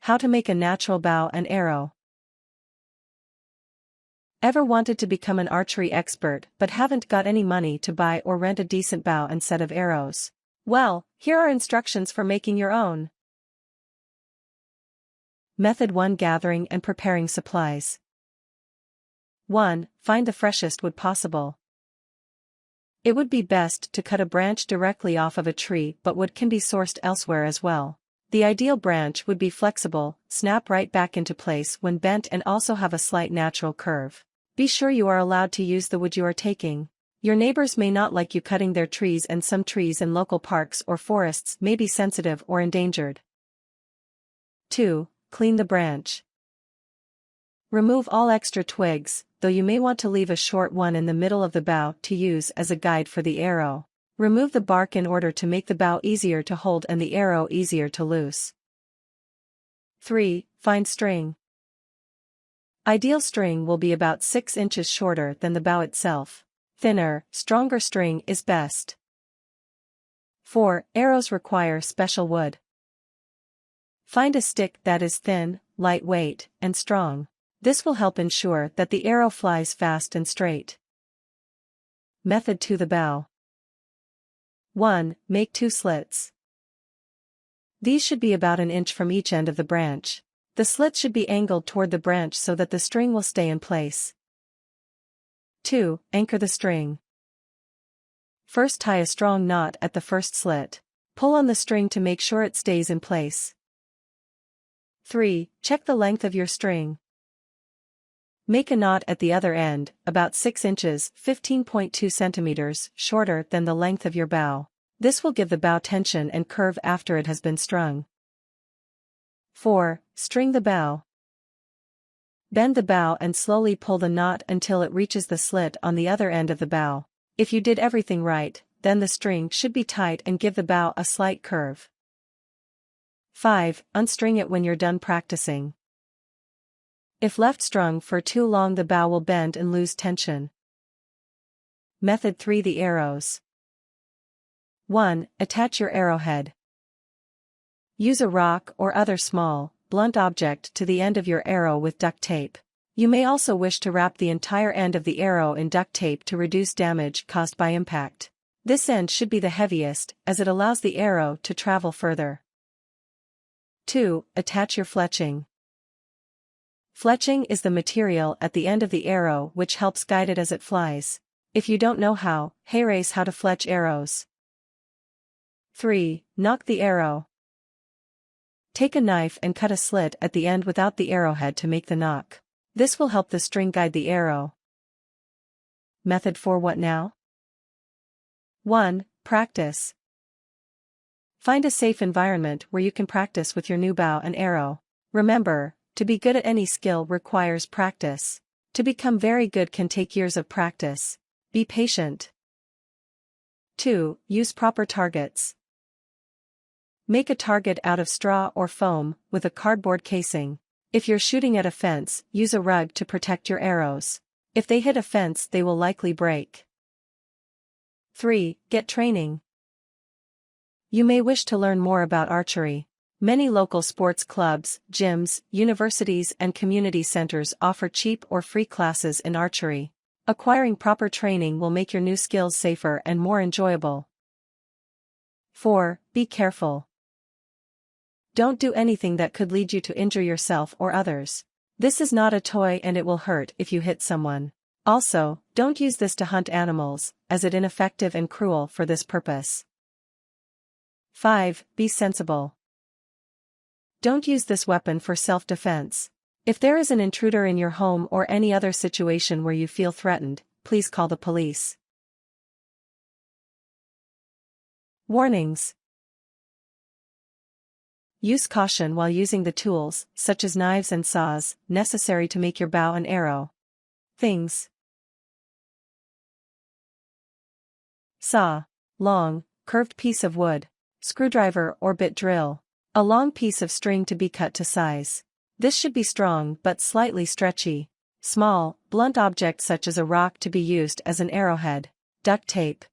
How to make a natural bow and arrow. Ever wanted to become an archery expert but haven't got any money to buy or rent a decent bow and set of arrows? Well, here are instructions for making your own. Method 1: Gathering and preparing supplies. 1. Find the freshest wood possible. It would be best to cut a branch directly off of a tree, but wood can be sourced elsewhere as well. The ideal branch would be flexible, snap right back into place when bent, and also have a slight natural curve. Be sure you are allowed to use the wood you are taking. Your neighbors may not like you cutting their trees, and some trees in local parks or forests may be sensitive or endangered. 2. Clean the branch. Remove all extra twigs, though you may want to leave a short one in the middle of the bough to use as a guide for the arrow. Remove the bark in order to make the bough easier to hold and the arrow easier to loose. 3. Find string. Ideal string will be about 6 inches shorter than the bough itself. Thinner, stronger string is best. 4. Arrows require special wood. Find a stick that is thin, lightweight, and strong. This will help ensure that the arrow flies fast and straight. Method 2: The bow. 1. Make 2 slits. These should be about an inch from each end of the branch. The slit should be angled toward the branch so that the string will stay in place. 2. Anchor the string. First, tie a strong knot at the first slit. Pull on the string to make sure it stays in place. 3. Check the length of your string. Make a knot at the other end, about 6 inches (15.2 centimeters) shorter than the length of your bow. This will give the bow tension and curve after it has been strung. 4. String the bow. Bend the bow and slowly pull the knot until it reaches the slit on the other end of the bow. If you did everything right, then the string should be tight and give the bow a slight curve. 5. Unstring it when you're done practicing. If left strung for too long, the bow will bend and lose tension. Method 3: The arrows. 1. Attach your arrowhead. Use a rock or other small, blunt object to the end of your arrow with duct tape. You may also wish to wrap the entire end of the arrow in duct tape to reduce damage caused by impact. This end should be the heaviest, as it allows the arrow to travel further. 2. Attach your fletching. Fletching is the material at the end of the arrow which helps guide it as it flies. If you don't know how, here's how to fletch arrows. 3. Nock the arrow. Take a knife and cut a slit at the end without the arrowhead to make the nock. This will help the string guide the arrow. Method 4: What now? 1. Practice. Find a safe environment where you can practice with your new bow and arrow. Remember, to be good at any skill requires practice. To become very good can take years of practice. Be patient. 2. Use proper targets. Make a target out of straw or foam, with a cardboard casing. If you're shooting at a fence, use a rug to protect your arrows. If they hit a fence, they will likely break. 3. Get training. You may wish to learn more about archery. Many local sports clubs, gyms, universities, and community centers offer cheap or free classes in archery. Acquiring proper training will make your new skills safer and more enjoyable. 4. Be careful. Don't do anything that could lead you to injure yourself or others. This is not a toy and it will hurt if you hit someone. Also, don't use this to hunt animals, as it is ineffective and cruel for this purpose. 5. Be sensible. Don't use this weapon for self-defense. If there is an intruder in your home or any other situation where you feel threatened, please call the police. Warnings. Use caution while using the tools, such as knives and saws, necessary to make your bow and arrow. Things. Saw. Long, curved piece of wood. Screwdriver or bit drill. A long piece of string to be cut to size. This should be strong but slightly stretchy. Small, blunt object such as a rock to be used as an arrowhead. Duct tape.